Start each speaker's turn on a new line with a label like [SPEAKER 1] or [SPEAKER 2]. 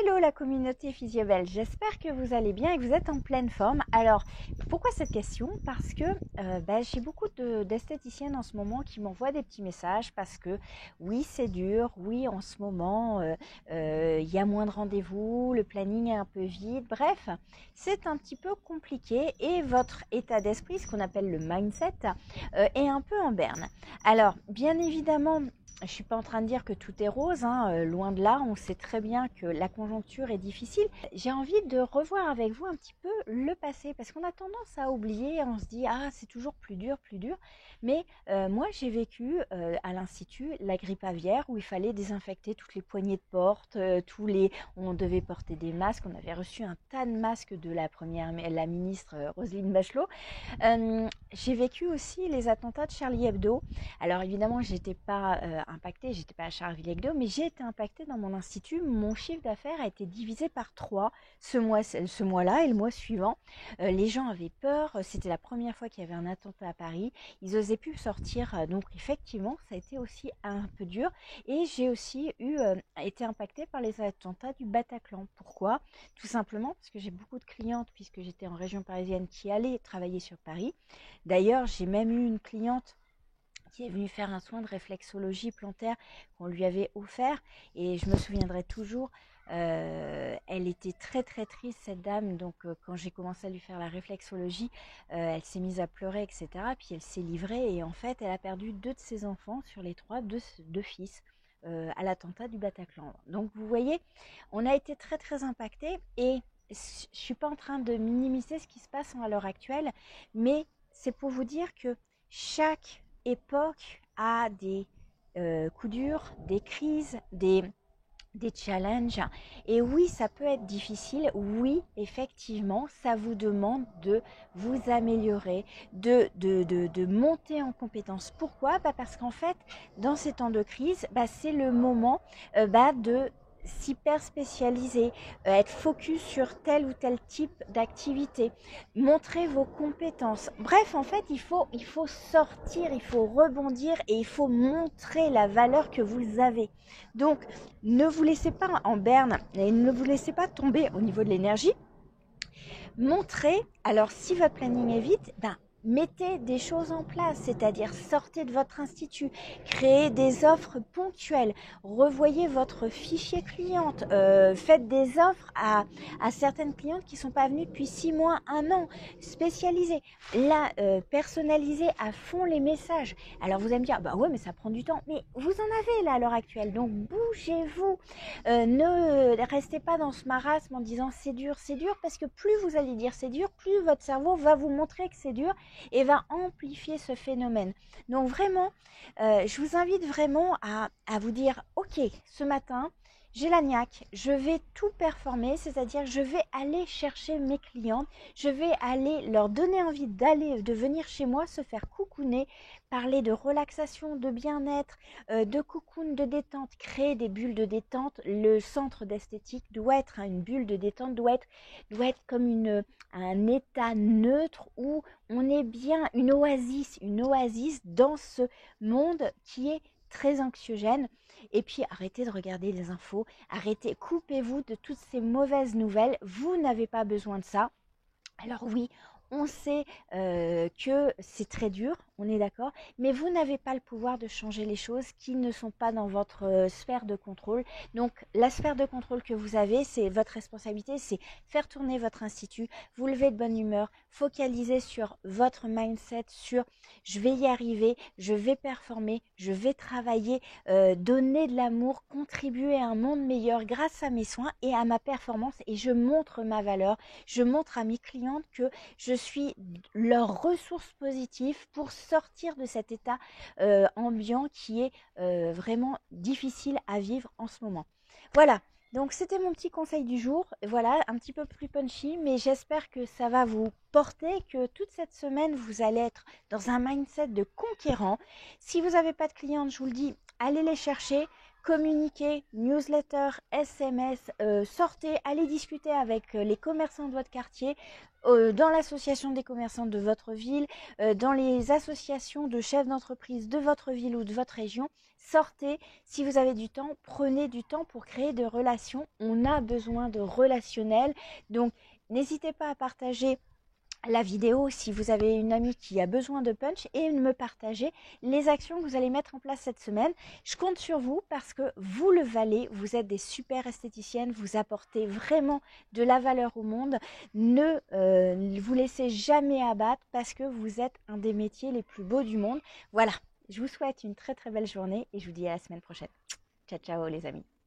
[SPEAKER 1] Hello la communauté Physiobelle, j'espère que vous allez bien et que vous êtes en pleine forme. Alors, pourquoi cette question? Parce que j'ai beaucoup d'esthéticiennes en ce moment qui m'envoient des petits messages parce que oui, c'est dur, oui, en ce moment, il y a moins de rendez-vous, le planning est un peu vide, bref, c'est un petit peu compliqué et votre état d'esprit, ce qu'on appelle le mindset, est un peu en berne. Alors, bien évidemment, je ne suis pas en train de dire que tout est rose, loin de là, on sait très bien que la conjoncture est difficile. J'ai envie de revoir avec vous un petit peu le passé, parce qu'on a tendance à oublier, on se dit « Ah, c'est toujours plus dur, plus dur ». Mais moi, j'ai vécu à l'Institut la grippe aviaire, où il fallait désinfecter toutes les poignées de porte, on devait porter des masques, on avait reçu un tas de masques de la ministre Roselyne Bachelot. J'ai vécu aussi les attentats de Charlie Hebdo. Alors évidemment, j'étais pas impactée, j'étais pas à Charlie-Hebdo, mais j'ai été impactée dans mon institut. Mon chiffre d'affaires a été divisé par 3 ce mois-là et le mois suivant. Les gens avaient peur, c'était la première fois qu'il y avait un attentat à Paris. Ils osaient plus sortir, donc effectivement, ça a été aussi un peu dur. Et j'ai aussi été impactée par les attentats du Bataclan. Pourquoi? Tout simplement parce que j'ai beaucoup de clientes, puisque j'étais en région parisienne, qui allaient travailler sur Paris. D'ailleurs, j'ai même eu une cliente qui est venue faire un soin de réflexologie plantaire qu'on lui avait offert, et je me souviendrai toujours, elle était très très triste, cette dame. Donc quand j'ai commencé à lui faire la réflexologie, elle s'est mise à pleurer, etc. Puis elle s'est livrée, et en fait elle a perdu 2 de ses enfants sur les 3, deux fils, à l'attentat du Bataclan. Donc vous voyez, on a été très très impactés, et je ne suis pas en train de minimiser ce qui se passe à l'heure actuelle, mais c'est pour vous dire que chaque époque a des coups durs, des crises, des challenges. Et oui, ça peut être difficile. Oui, effectivement, ça vous demande de vous améliorer, de monter en compétences. Pourquoi? Parce qu'en fait, dans ces temps de crise, c'est le moment de s'hyper spécialiser, être focus sur tel ou tel type d'activité, montrer vos compétences. Bref, en fait, il faut sortir, il faut rebondir, et il faut montrer la valeur que vous avez. Donc, ne vous laissez pas en berne et ne vous laissez pas tomber au niveau de l'énergie. Montrez, alors si votre planning est vide, mettez des choses en place, c'est-à-dire sortez de votre institut, créez des offres ponctuelles, revoyez votre fichier cliente, faites des offres à certaines clientes qui ne sont pas venues depuis 6 mois, 1 an, spécialisez, là, personnalisez à fond les messages. Alors vous allez me dire, ouais, mais ça prend du temps, mais vous en avez là à l'heure actuelle, donc bougez-vous, ne restez pas dans ce marasme en disant c'est dur, parce que plus vous allez dire c'est dur, plus votre cerveau va vous montrer que c'est dur et va amplifier ce phénomène. Donc vraiment, je vous invite vraiment à vous dire, ok, ce matin, j'ai la niaque, je vais tout performer, c'est-à-dire je vais aller chercher mes clientes, je vais aller leur donner envie de venir chez moi, se faire coucouner, parler de relaxation, de bien-être, de cocoon, de détente, créer des bulles de détente. Le centre d'esthétique doit être une bulle de détente, doit être comme un état neutre où on est bien, une oasis dans ce monde qui est très anxiogène. Et puis arrêtez de regarder les infos, coupez-vous de toutes ces mauvaises nouvelles, vous n'avez pas besoin de ça. Alors oui, on sait que c'est très dur, on est d'accord, mais vous n'avez pas le pouvoir de changer les choses qui ne sont pas dans votre sphère de contrôle. Donc la sphère de contrôle que vous avez, c'est votre responsabilité, c'est faire tourner votre institut, vous lever de bonne humeur, focaliser sur votre mindset, sur je vais y arriver, je vais performer, je vais travailler, donner de l'amour, contribuer à un monde meilleur grâce à mes soins et à ma performance, et je montre ma valeur, je montre à mes clientes que je suis leur ressource positive pour sortir de cet état ambiant qui est vraiment difficile à vivre en ce moment. Voilà, donc c'était mon petit conseil du jour. Voilà, un petit peu plus punchy, mais j'espère que ça va vous porter, que toute cette semaine, vous allez être dans un mindset de conquérant. Si vous n'avez pas de clientes, je vous le dis, allez les chercher. communiquez, newsletter, SMS, sortez, allez discuter avec les commerçants de votre quartier, dans l'association des commerçants de votre ville, dans les associations de chefs d'entreprise de votre ville ou de votre région. Sortez, si vous avez du temps, prenez du temps pour créer des relations. On a besoin de relationnel, donc n'hésitez pas à partager la vidéo si vous avez une amie qui a besoin de punch et me partager les actions que vous allez mettre en place cette semaine. Je compte sur vous parce que vous le valez, vous êtes des super esthéticiennes, vous apportez vraiment de la valeur au monde. Ne vous laissez jamais abattre parce que vous êtes un des métiers les plus beaux du monde. Voilà, je vous souhaite une très très belle journée et je vous dis à la semaine prochaine. Ciao ciao les amis.